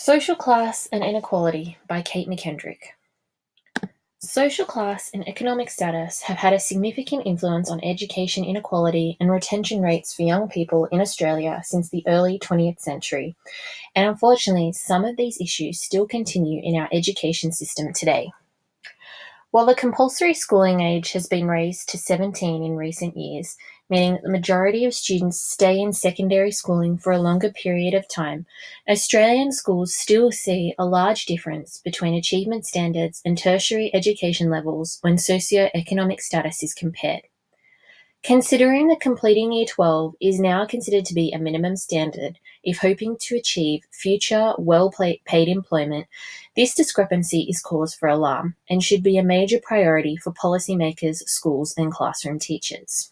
Social Class and Inequality by Kate McKendrick. Social class and economic status have had a significant influence on education inequality and retention rates for young people in Australia since the early 20th century, and unfortunately, some of these issues still continue in our education system today. While the compulsory schooling age has been raised to 17 in recent years, meaning that the majority of students stay in secondary schooling for a longer period of time, Australian schools still see a large difference between achievement standards and tertiary education levels when socio-economic status is compared. Considering that completing Year 12 is now considered to be a minimum standard if hoping to achieve future well-paid employment, this discrepancy is cause for alarm and should be a major priority for policymakers, schools, and classroom teachers.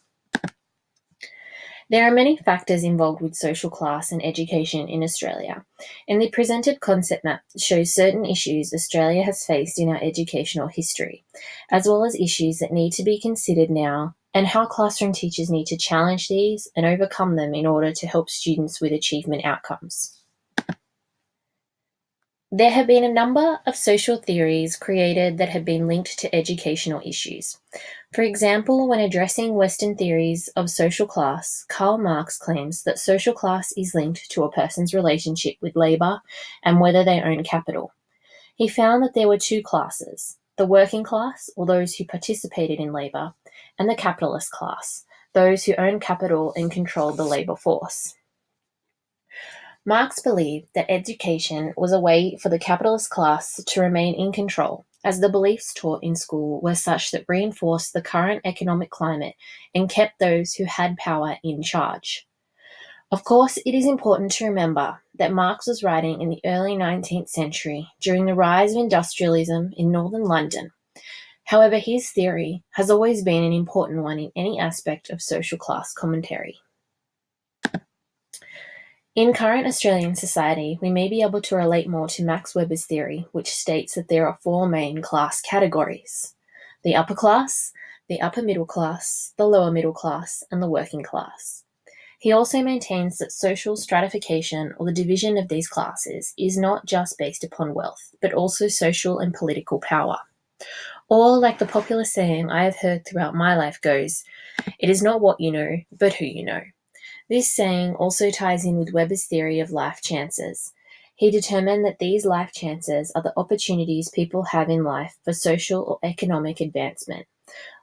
There are many factors involved with social class and education in Australia, and the presented concept map shows certain issues Australia has faced in our educational history, as well as issues that need to be considered now and how classroom teachers need to challenge these and overcome them in order to help students with achievement outcomes. There have been a number of social theories created that have been linked to educational issues. For example, when addressing Western theories of social class, Karl Marx claims that social class is linked to a person's relationship with labour and whether they own capital. He found that there were two classes, the working class, or those who participated in labour, and the capitalist class, those who owned capital and controlled the labour force. Marx believed that education was a way for the capitalist class to remain in control, as the beliefs taught in school were such that reinforced the current economic climate and kept those who had power in charge. Of course, it is important to remember that Marx was writing in the early 19th century during the rise of industrialism in northern London. However, his theory has always been an important one in any aspect of social class commentary. In current Australian society, we may be able to relate more to Max Weber's theory, which states that there are four main class categories: the upper class, the upper middle class, the lower middle class, and the working class. He also maintains that social stratification, or the division of these classes, is not just based upon wealth, but also social and political power. Or, like the popular saying I have heard throughout my life goes, it is not what you know, but who you know. This saying also ties in with Weber's theory of life chances. He determined that these life chances are the opportunities people have in life for social or economic advancement.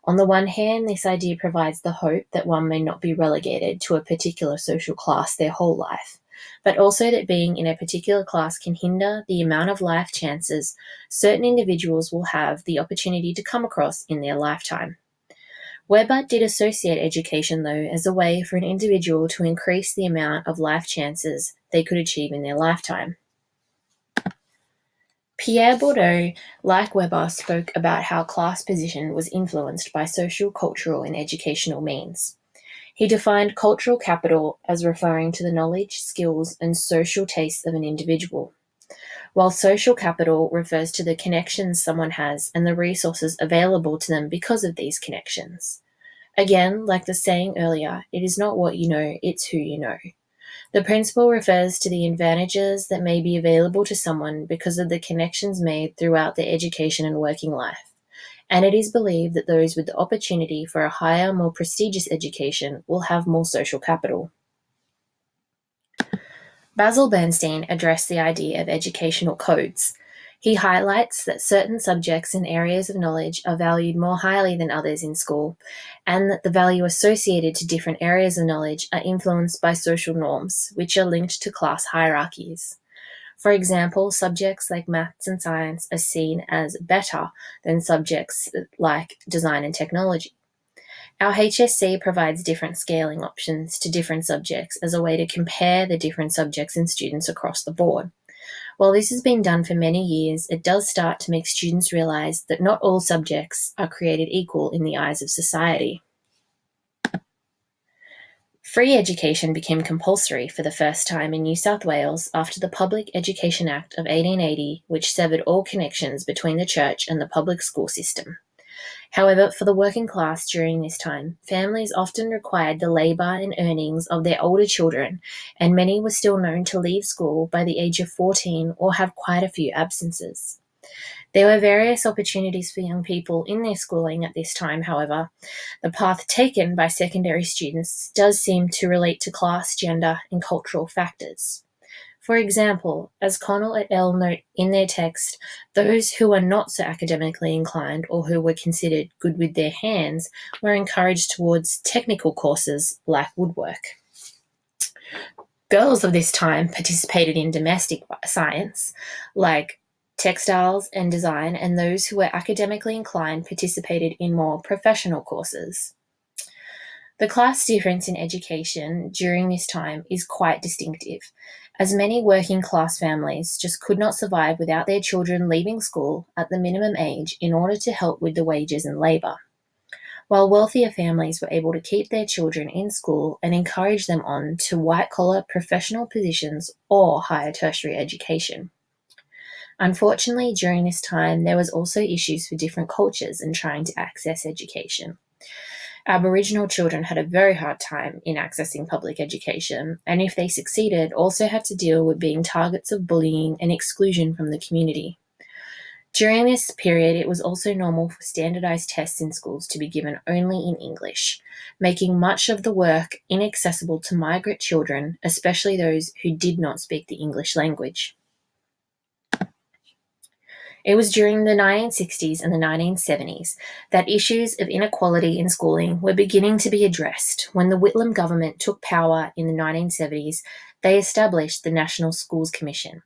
On the one hand, this idea provides the hope that one may not be relegated to a particular social class their whole life, but also that being in a particular class can hinder the amount of life chances certain individuals will have the opportunity to come across in their lifetime. Weber did associate education, though, as a way for an individual to increase the amount of life chances they could achieve in their lifetime. Pierre Bourdieu, like Weber, spoke about how class position was influenced by social, cultural, and educational means. He defined cultural capital as referring to the knowledge, skills, and social tastes of an individual, while social capital refers to the connections someone has and the resources available to them because of these connections. Again, like the saying earlier, it is not what you know, it's who you know. The principle refers to the advantages that may be available to someone because of the connections made throughout their education and working life, and it is believed that those with the opportunity for a higher, more prestigious education will have more social capital. Basil Bernstein addressed the idea of educational codes. He highlights that certain subjects and areas of knowledge are valued more highly than others in school, and that the value associated to different areas of knowledge are influenced by social norms, which are linked to class hierarchies. For example, subjects like maths and science are seen as better than subjects like design and technology. Our HSC provides different scaling options to different subjects as a way to compare the different subjects and students across the board. While this has been done for many years, it does start to make students realise that not all subjects are created equal in the eyes of society. Free education became compulsory for the first time in New South Wales after the Public Education Act of 1880, which severed all connections between the church and the public school system. However, for the working class during this time, families often required the labour and earnings of their older children, and many were still known to leave school by the age of 14 or have quite a few absences. There were various opportunities for young people in their schooling at this time, however. The path taken by secondary students does seem to relate to class, gender, and cultural factors. For example, as Connell et al. Note in their text, those who were not so academically inclined or who were considered good with their hands were encouraged towards technical courses like woodwork. Girls of this time participated in domestic science, like textiles and design, and those who were academically inclined participated in more professional courses. The class difference in education during this time is quite distinctive, as many working class families just could not survive without their children leaving school at the minimum age in order to help with the wages and labour, while wealthier families were able to keep their children in school and encourage them on to white-collar professional positions or higher tertiary education. Unfortunately, during this time, there was also issues for different cultures in trying to access education. Aboriginal children had a very hard time in accessing public education, and if they succeeded, also had to deal with being targets of bullying and exclusion from the community. During this period, it was also normal for standardized tests in schools to be given only in English, making much of the work inaccessible to migrant children, especially those who did not speak the English language. It was during the 1960s and the 1970s that issues of inequality in schooling were beginning to be addressed. When the Whitlam government took power in the 1970s, they established the National Schools Commission,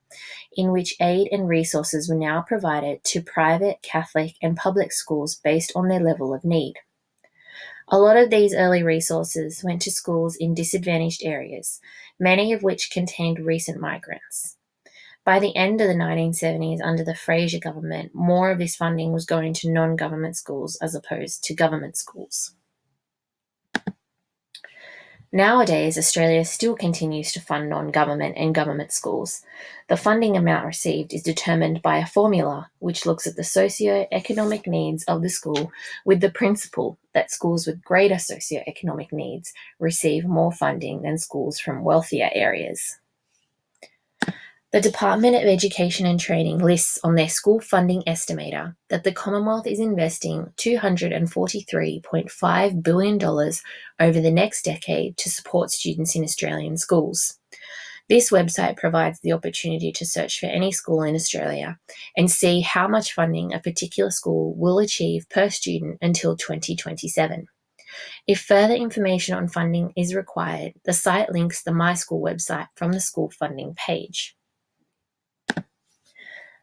in which aid and resources were now provided to private, Catholic, and public schools based on their level of need. A lot of these early resources went to schools in disadvantaged areas, many of which contained recent migrants. By the end of the 1970s, under the Fraser government, more of this funding was going to non-government schools as opposed to government schools. Nowadays, Australia still continues to fund non-government and government schools. The funding amount received is determined by a formula which looks at the socio-economic needs of the school, with the principle that schools with greater socio-economic needs receive more funding than schools from wealthier areas. The Department of Education and Training lists on their school funding estimator that the Commonwealth is investing $243.5 billion over the next decade to support students in Australian schools. This website provides the opportunity to search for any school in Australia and see how much funding a particular school will achieve per student until 2027. If further information on funding is required, the site links the My School website from the school funding page.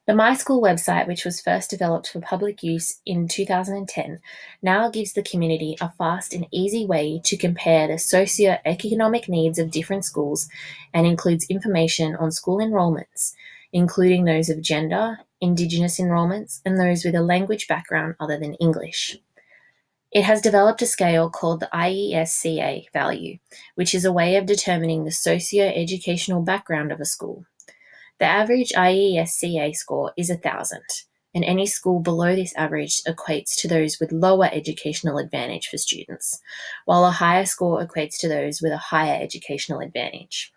The My School website, which was first developed for public use in 2010, now gives the community a fast and easy way to compare the socio-economic needs of different schools and includes information on school enrolments, including those of gender, Indigenous enrolments, and those with a language background other than English. It has developed a scale called the IESCA value, which is a way of determining the socio-educational background of a school. The average IESCA score is 1,000, and any school below this average equates to those with lower educational advantage for students, while a higher score equates to those with a higher educational advantage.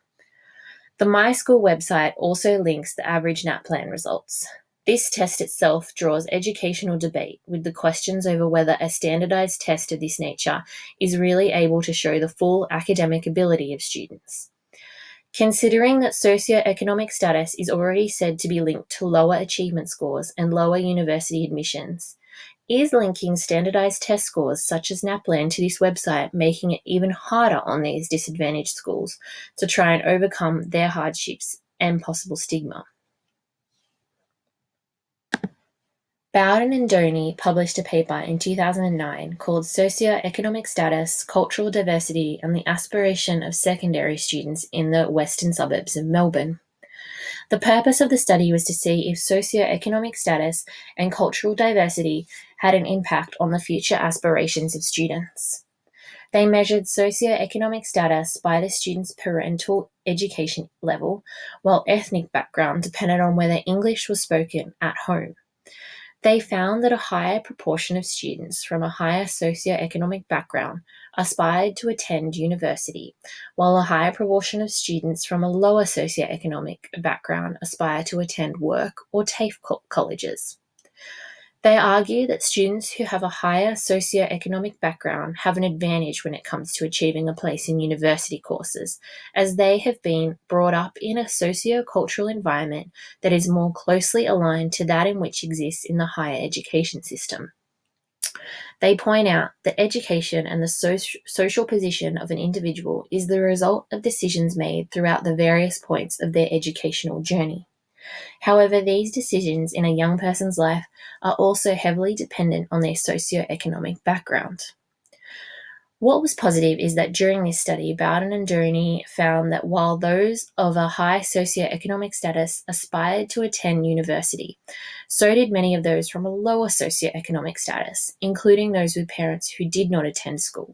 The My School website also links the average NAPLAN results. This test itself draws educational debate with the questions over whether a standardized test of this nature is really able to show the full academic ability of students. Considering that socioeconomic status is already said to be linked to lower achievement scores and lower university admissions, is linking standardized test scores such as NAPLAN to this website making it even harder on these disadvantaged schools to try and overcome their hardships and possible stigma? Bowden and Doney published a paper in 2009 called Socio-Economic Status, Cultural Diversity and the Aspiration of Secondary Students in the Western Suburbs of Melbourne. The purpose of the study was to see if socio-economic status and cultural diversity had an impact on the future aspirations of students. They measured socio-economic status by the student's parental education level, while ethnic background depended on whether English was spoken at home. They found that a higher proportion of students from a higher socioeconomic background aspired to attend university, while a higher proportion of students from a lower socioeconomic background aspire to attend work or TAFE colleges. They argue that students who have a higher socioeconomic background have an advantage when it comes to achieving a place in university courses, as they have been brought up in a socio-cultural environment that is more closely aligned to that in which exists in the higher education system. They point out that education and the social position of an individual is the result of decisions made throughout the various points of their educational journey. However, these decisions in a young person's life are also heavily dependent on their socioeconomic background. What was positive is that during this study, Bowden and Dooney found that while those of a high socioeconomic status aspired to attend university, so did many of those from a lower socioeconomic status, including those with parents who did not attend school.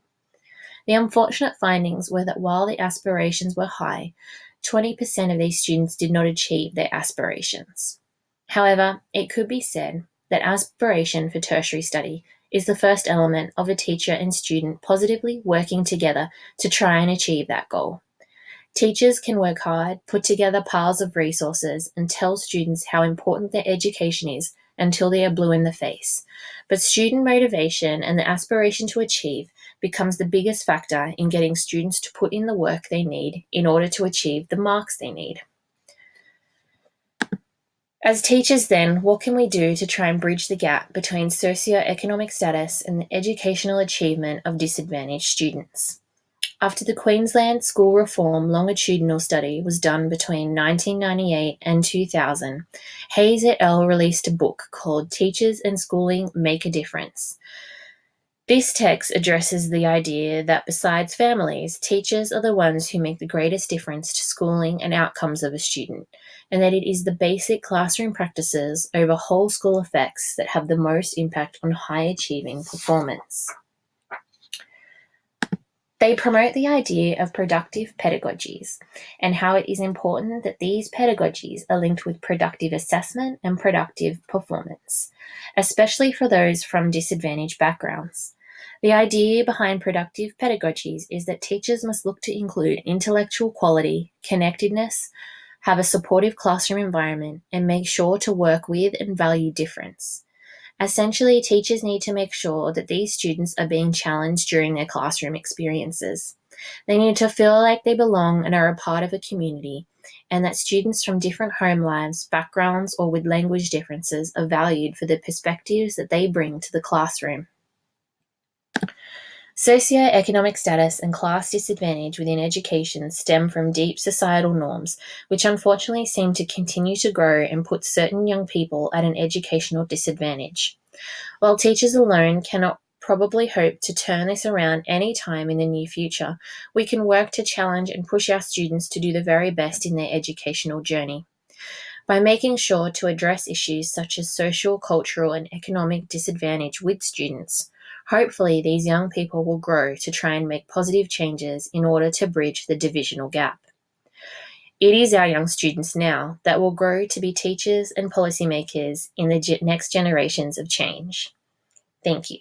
The unfortunate findings were that while the aspirations were high, 20% of these students did not achieve their aspirations. However, it could be said that aspiration for tertiary study is the first element of a teacher and student positively working together to try and achieve that goal. Teachers can work hard, put together piles of resources, and tell students how important their education is until they are blue in the face. But student motivation and the aspiration to achieve becomes the biggest factor in getting students to put in the work they need in order to achieve the marks they need. As teachers then, what can we do to try and bridge the gap between socioeconomic status and the educational achievement of disadvantaged students? After the Queensland School Reform longitudinal study was done between 1998 and 2000, Hayes et al. Released a book called Teachers and Schooling Make a Difference. This text addresses the idea that besides families, teachers are the ones who make the greatest difference to schooling and outcomes of a student, and that it is the basic classroom practices over whole school effects that have the most impact on high-achieving performance. They promote the idea of productive pedagogies and how it is important that these pedagogies are linked with productive assessment and productive performance, especially for those from disadvantaged backgrounds. The idea behind productive pedagogies is that teachers must look to include intellectual quality, connectedness, have a supportive classroom environment, and make sure to work with and value difference. Essentially, teachers need to make sure that these students are being challenged during their classroom experiences. They need to feel like they belong and are a part of a community, and that students from different home lives, backgrounds, or with language differences are valued for the perspectives that they bring to the classroom. Socioeconomic status and class disadvantage within education stem from deep societal norms, which unfortunately seem to continue to grow and put certain young people at an educational disadvantage. While teachers alone cannot probably hope to turn this around any time in the near future, we can work to challenge and push our students to do the very best in their educational journey. By making sure to address issues such as social, cultural, and economic disadvantage with students, hopefully these young people will grow to try and make positive changes in order to bridge the divisional gap. It is our young students now that will grow to be teachers and policymakers in the next generations of change. Thank you.